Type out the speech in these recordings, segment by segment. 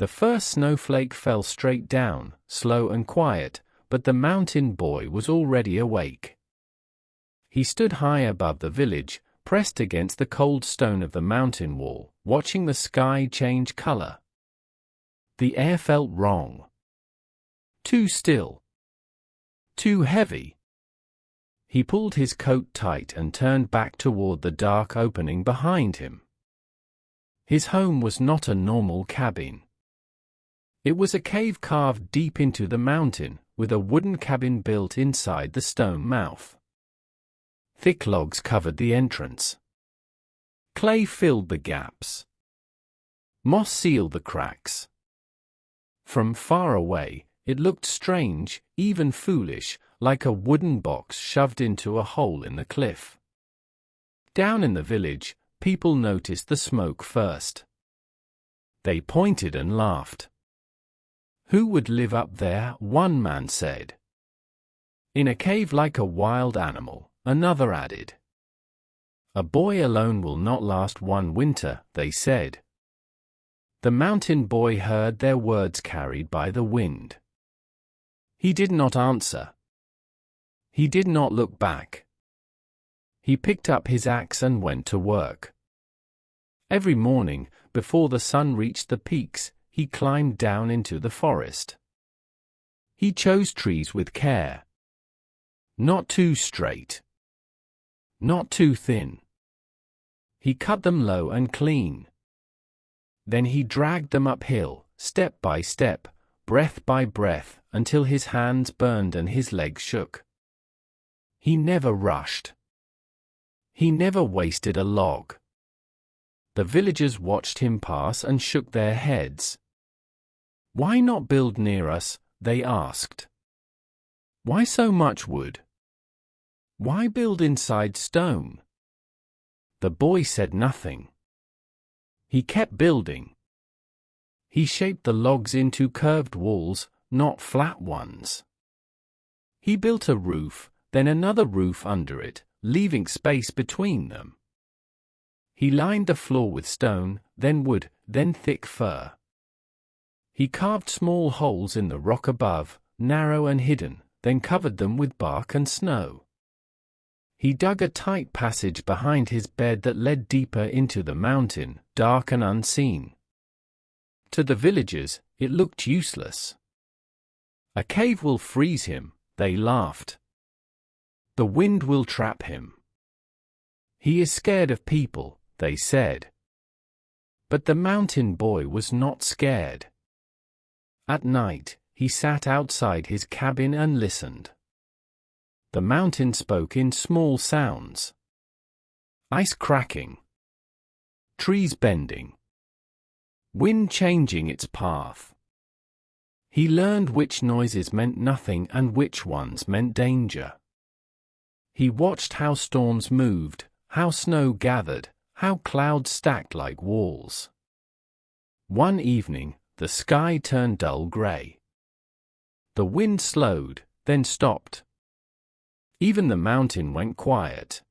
The first snowflake fell straight down, slow and quiet, but the mountain boy was already awake. He stood high above the village, pressed against the cold stone of the mountain wall, watching the sky change color. The air felt wrong. Too still. Too heavy. He pulled his coat tight and turned back toward the dark opening behind him. His home was not a normal cabin. It was a cave carved deep into the mountain, with a wooden cabin built inside the stone mouth. Thick logs covered the entrance. Clay filled the gaps. Moss sealed the cracks. From far away, it looked strange, even foolish, like a wooden box shoved into a hole in the cliff. Down in the village, people noticed the smoke first. They pointed and laughed. "Who would live up there?" one man said. "In a cave like a wild animal," another added. "A boy alone will not last one winter," they said. The mountain boy heard their words carried by the wind. He did not answer. He did not look back. He picked up his axe and went to work. Every morning, before the sun reached the peaks, he climbed down into the forest. He chose trees with care. Not too straight. Not too thin. He cut them low and clean. Then he dragged them uphill, step by step, breath by breath, until his hands burned and his legs shook. He never rushed. He never wasted a log. The villagers watched him pass and shook their heads. "Why not build near us?" they asked. "Why so much wood? Why build inside stone?" The boy said nothing. He kept building. He shaped the logs into curved walls, not flat ones. He built a roof, then another roof under it, leaving space between them. He lined the floor with stone, then wood, then thick fir. He carved small holes in the rock above, narrow and hidden, then covered them with bark and snow. He dug a tight passage behind his bed that led deeper into the mountain, dark and unseen. To the villagers, it looked useless. "A cave will freeze him," they laughed. "The wind will trap him. He is scared of people," they said. But the mountain boy was not scared. At night, he sat outside his cabin and listened. The mountain spoke in small sounds. Ice cracking. Trees bending. Wind changing its path. He learned which noises meant nothing and which ones meant danger. He watched how storms moved, how snow gathered, how clouds stacked like walls. One evening, the sky turned dull gray. The wind slowed, then stopped. Even the mountain went quiet.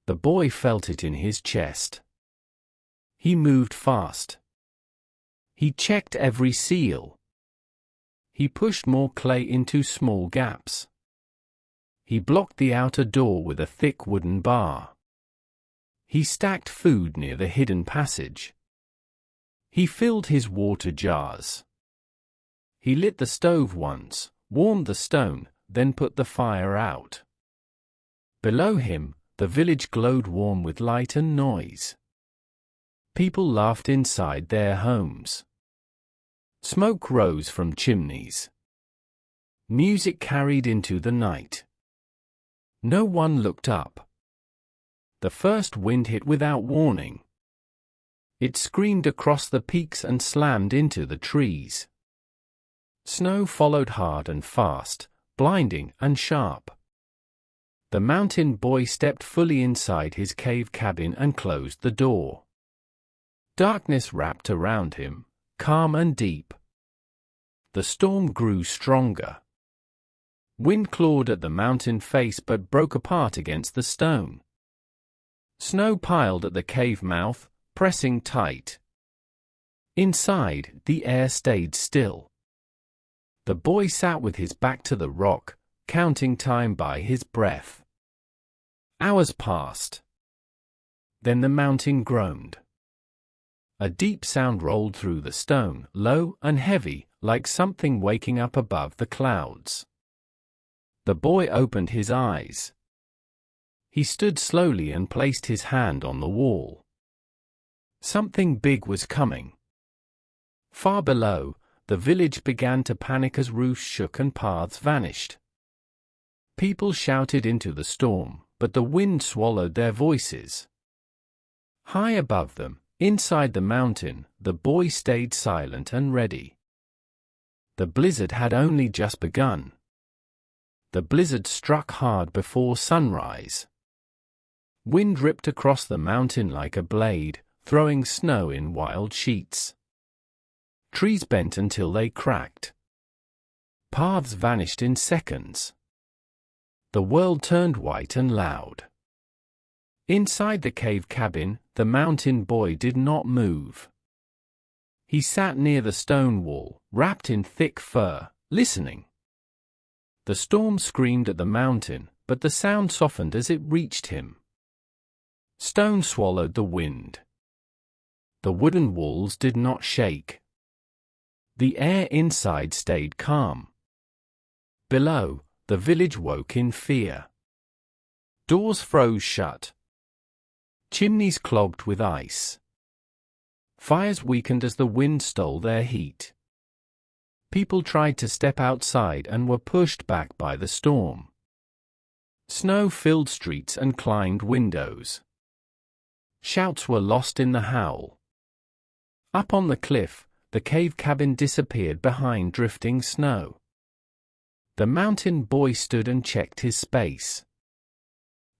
The boy felt it in his chest. He moved fast. He checked every seal. He pushed more clay into small gaps. He blocked the outer door with a thick wooden bar. He stacked food near the hidden passage. He filled his water jars. He lit the stove once, warmed the stone, then put the fire out. Below him, the village glowed warm with light and noise. People laughed inside their homes. Smoke rose from chimneys. Music carried into the night. No one looked up. The first wind hit without warning. It screamed across the peaks and slammed into the trees. Snow followed hard and fast, blinding and sharp. The mountain boy stepped fully inside his cave cabin and closed the door. Darkness wrapped around him, calm and deep. The storm grew stronger. Wind clawed at the mountain face but broke apart against the stone. Snow piled at the cave mouth, pressing tight. Inside, the air stayed still. The boy sat with his back to the rock, counting time by his breath. Hours passed. Then the mountain groaned. A deep sound rolled through the stone, low and heavy, like something waking up above the clouds. The boy opened his eyes. He stood slowly and placed his hand on the wall. Something big was coming. Far below, the village began to panic as roofs shook and paths vanished. People shouted into the storm, but the wind swallowed their voices. High above them, inside the mountain, the boy stayed silent and ready. The blizzard had only just begun. The blizzard struck hard before sunrise. Wind ripped across the mountain like a blade, throwing snow in wild sheets. Trees bent until they cracked. Paths vanished in seconds. The world turned white and loud. Inside the cave cabin, the mountain boy did not move. He sat near the stone wall, wrapped in thick fur, listening. The storm screamed at the mountain, but the sound softened as it reached him. Stone swallowed the wind. The wooden walls did not shake. The air inside stayed calm. Below, the village woke in fear. Doors froze shut. Chimneys clogged with ice. Fires weakened as the wind stole their heat. People tried to step outside and were pushed back by the storm. Snow filled streets and climbed windows. Shouts were lost in the howl. Up on the cliff, the cave cabin disappeared behind drifting snow. The mountain boy stood and checked his space.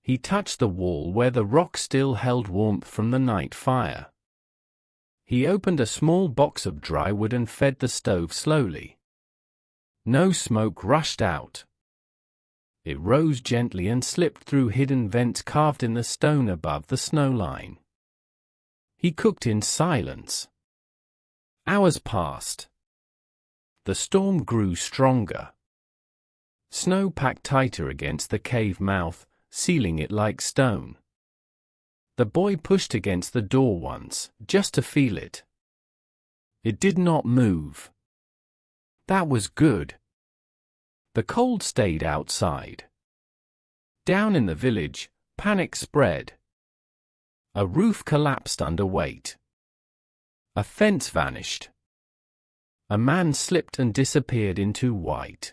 He touched the wall where the rock still held warmth from the night fire. He opened a small box of dry wood and fed the stove slowly. No smoke rushed out. It rose gently and slipped through hidden vents carved in the stone above the snow line. He cooked in silence. Hours passed. The storm grew stronger. Snow packed tighter against the cave mouth, sealing it like stone. The boy pushed against the door once, just to feel it. It did not move. That was good. The cold stayed outside. Down in the village, panic spread. A roof collapsed under weight. A fence vanished. A man slipped and disappeared into white.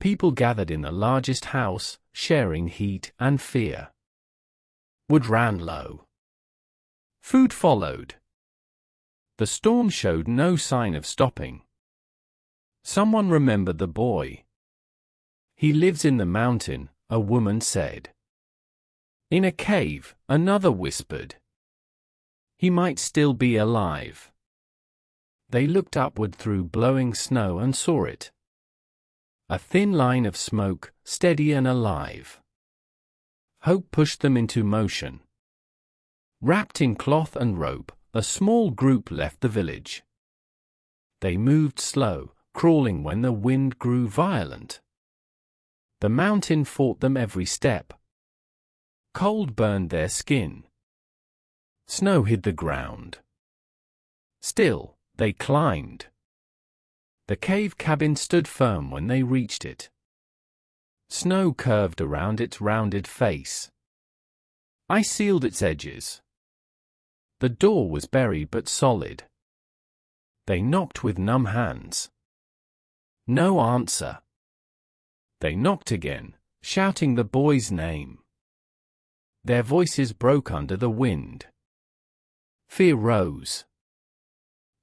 People gathered in the largest house, sharing heat and fear. Wood ran low. Food followed. The storm showed no sign of stopping. Someone remembered the boy. He lives in the mountain, a woman said. In a cave, another whispered. He might still be alive. They looked upward through blowing snow and saw it. A thin line of smoke, steady and alive. Hope pushed them into motion. Wrapped in cloth and rope, a small group left the village. They moved slow, crawling when the wind grew violent. The mountain fought them every step. Cold burned their skin. Snow hid the ground. Still, they climbed. The cave cabin stood firm when they reached it. Snow curved around its rounded face. Ice sealed its edges. The door was buried but solid. They knocked with numb hands. No answer. They knocked again, shouting the boy's name. Their voices broke under the wind. Fear rose.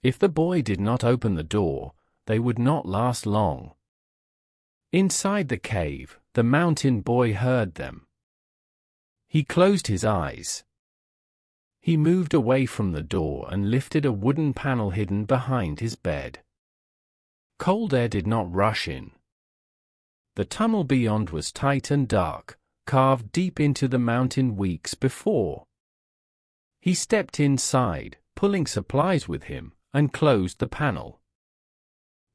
If the boy did not open the door, they would not last long. Inside the cave, the mountain boy heard them. He closed his eyes. He moved away from the door and lifted a wooden panel hidden behind his bed. Cold air did not rush in. The tunnel beyond was tight and dark, carved deep into the mountain weeks before. He stepped inside, pulling supplies with him, and closed the panel.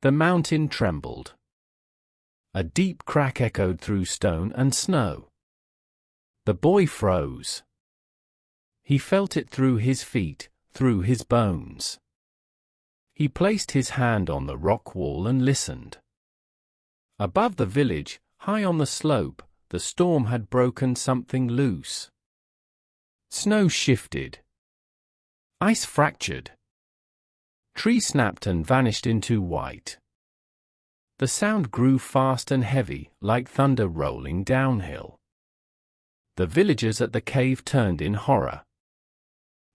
The mountain trembled. A deep crack echoed through stone and snow. The boy froze. He felt it through his feet, through his bones. He placed his hand on the rock wall and listened. Above the village, high on the slope, the storm had broken something loose. Snow shifted. Ice fractured. Tree snapped and vanished into white. The sound grew fast and heavy, like thunder rolling downhill. The villagers at the cave turned in horror.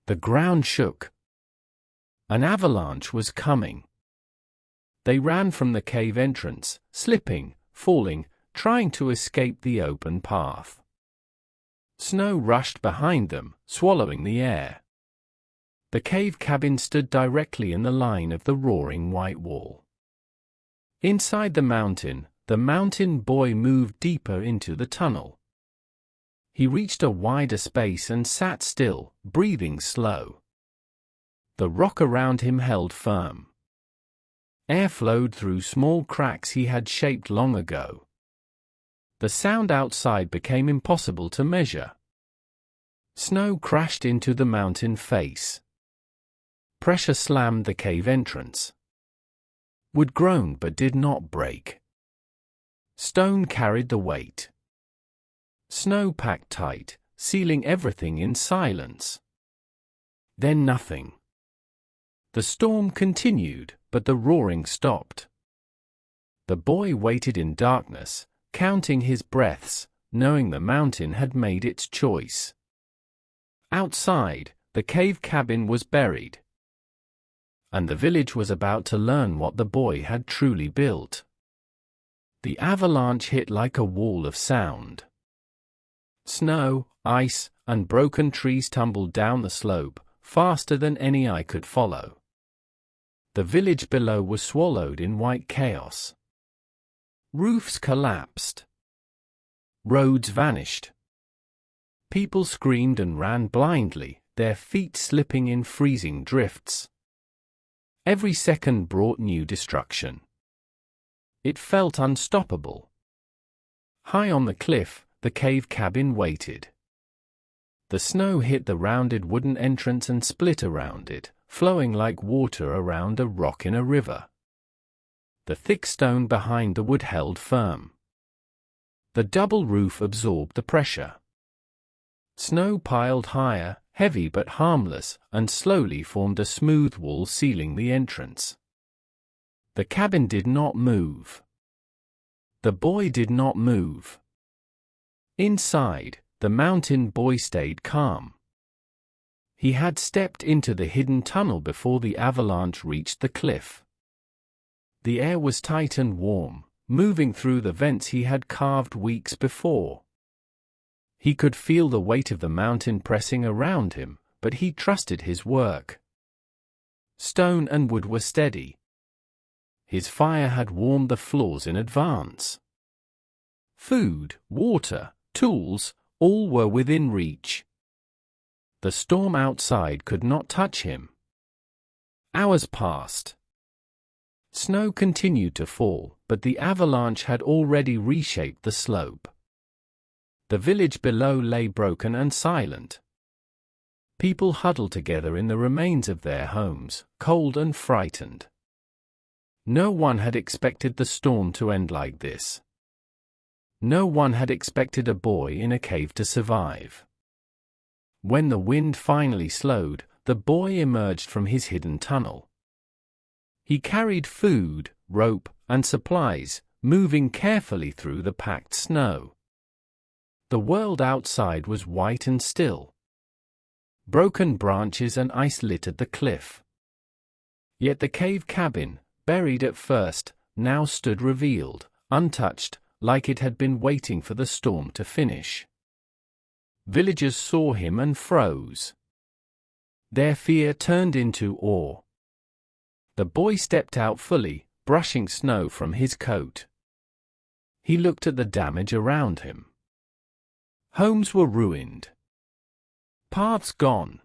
The ground shook. An avalanche was coming. They ran from the cave entrance, slipping, falling, trying to escape the open path. Snow rushed behind them, swallowing the air. The cave cabin stood directly in the line of the roaring white wall. Inside the mountain boy moved deeper into the tunnel. He reached a wider space and sat still, breathing slow. The rock around him held firm. Air flowed through small cracks he had shaped long ago. The sound outside became impossible to measure. Snow crashed into the mountain face. Pressure slammed the cave entrance. Wood groaned but did not break. Stone carried the weight. Snow packed tight, sealing everything in silence. Then nothing. The storm continued, but the roaring stopped. The boy waited in darkness, counting his breaths, knowing the mountain had made its choice. Outside, the cave cabin was buried. And the village was about to learn what the boy had truly built. The avalanche hit like a wall of sound. Snow, ice, and broken trees tumbled down the slope, faster than any eye could follow. The village below was swallowed in white chaos. Roofs collapsed. Roads vanished. People screamed and ran blindly, their feet slipping in freezing drifts. Every second brought new destruction. It felt unstoppable. High on the cliff, the cave cabin waited. The snow hit the rounded wooden entrance and split around it, flowing like water around a rock in a river. The thick stone behind the wood held firm. The double roof absorbed the pressure. Snow piled higher, heavy but harmless, and slowly formed a smooth wall sealing the entrance. The cabin did not move. The boy did not move. Inside, the mountain boy stayed calm. He had stepped into the hidden tunnel before the avalanche reached the cliff. The air was tight and warm, moving through the vents he had carved weeks before. He could feel the weight of the mountain pressing around him, but he trusted his work. Stone and wood were steady. His fire had warmed the floors in advance. Food, water, tools, all were within reach. The storm outside could not touch him. Hours passed. Snow continued to fall, but the avalanche had already reshaped the slope. The village below lay broken and silent. People huddled together in the remains of their homes, cold and frightened. No one had expected the storm to end like this. No one had expected a boy in a cave to survive. When the wind finally slowed, the boy emerged from his hidden tunnel. He carried food, rope, and supplies, moving carefully through the packed snow. The world outside was white and still. Broken branches and ice littered the cliff. Yet the cave cabin, buried at first, now stood revealed, untouched, like it had been waiting for the storm to finish. Villagers saw him and froze. Their fear turned into awe. The boy stepped out fully, brushing snow from his coat. He looked at the damage around him. Homes were ruined. Paths gone.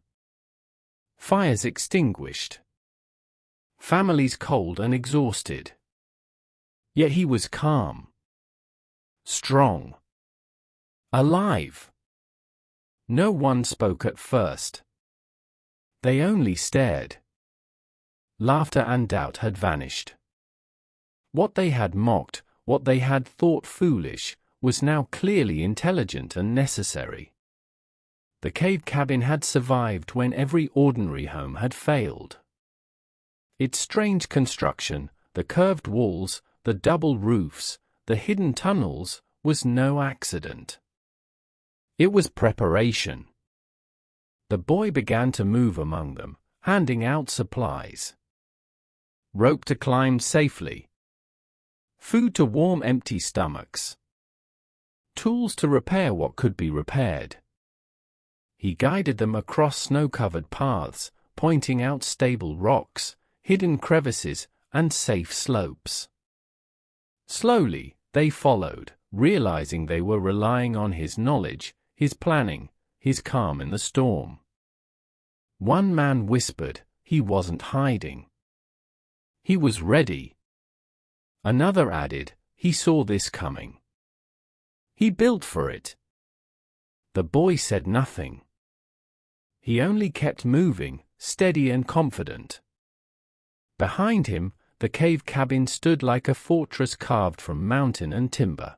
Fires extinguished. Families cold and exhausted. Yet he was calm. Strong. Alive. No one spoke at first. They only stared. Laughter and doubt had vanished. What they had mocked, what they had thought foolish, was now clearly intelligent and necessary. The cave cabin had survived when every ordinary home had failed. Its strange construction, the curved walls, the double roofs, the hidden tunnels, was no accident. It was preparation. The boy began to move among them, handing out supplies. Rope to climb safely. Food to warm empty stomachs. Tools to repair what could be repaired. He guided them across snow-covered paths, pointing out stable rocks, hidden crevices, and safe slopes. Slowly, they followed, realizing they were relying on his knowledge, his planning, his calm in the storm. One man whispered, he wasn't hiding. He was ready. Another added, he saw this coming. He built for it. The boy said nothing. He only kept moving, steady and confident. Behind him, the cave cabin stood like a fortress carved from mountain and timber.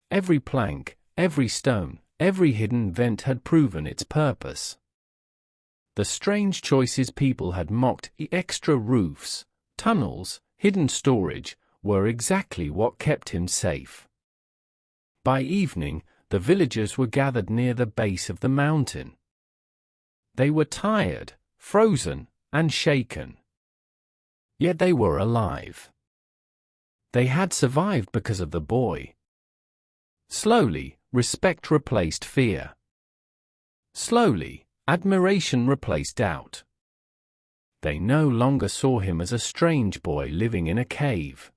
Every plank, every stone, every hidden vent had proven its purpose. The strange choices people had mocked, the extra roofs, tunnels, hidden storage, were exactly what kept him safe. By evening, the villagers were gathered near the base of the mountain. They were tired, frozen, and shaken. Yet they were alive. They had survived because of the boy. Slowly, respect replaced fear. Slowly, admiration replaced doubt. They no longer saw him as a strange boy living in a cave.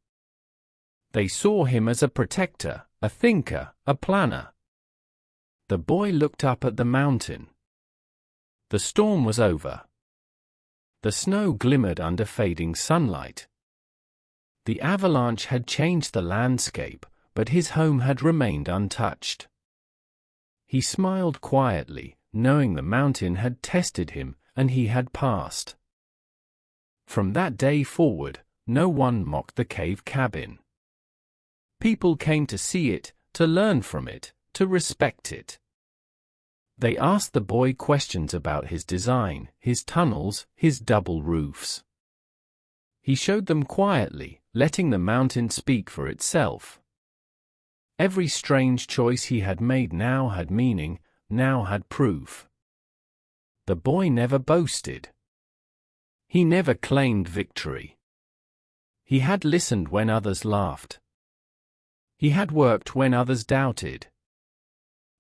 They saw him as a protector, a thinker, a planner. The boy looked up at the mountain. The storm was over. The snow glimmered under fading sunlight. The avalanche had changed the landscape, but his home had remained untouched. He smiled quietly, knowing the mountain had tested him, and he had passed. From that day forward, no one mocked the cave cabin. People came to see it, to learn from it, to respect it. They asked the boy questions about his design, his tunnels, his double roofs. He showed them quietly, letting the mountain speak for itself. Every strange choice he had made now had meaning, now had proof. The boy never boasted. He never claimed victory. He had listened when others laughed. He had worked when others doubted.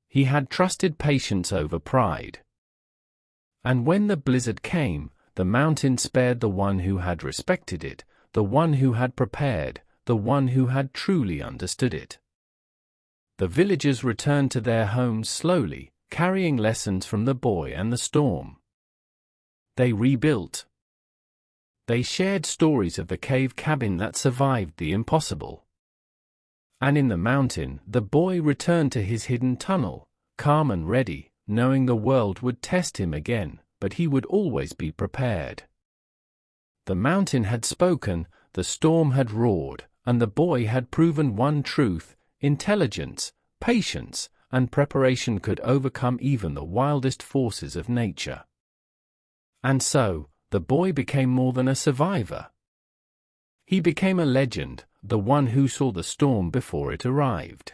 He had trusted patience over pride. And when the blizzard came, the mountain spared the one who had respected it, the one who had prepared, the one who had truly understood it. The villagers returned to their homes slowly, carrying lessons from the boy and the storm. They rebuilt. They shared stories of the cave cabin that survived the impossible. And in the mountain, the boy returned to his hidden tunnel, calm and ready, knowing the world would test him again, but he would always be prepared. The mountain had spoken, the storm had roared, and the boy had proven one truth: intelligence, patience, and preparation could overcome even the wildest forces of nature. And so, the boy became more than a survivor. He became a legend, the one who saw the storm before it arrived.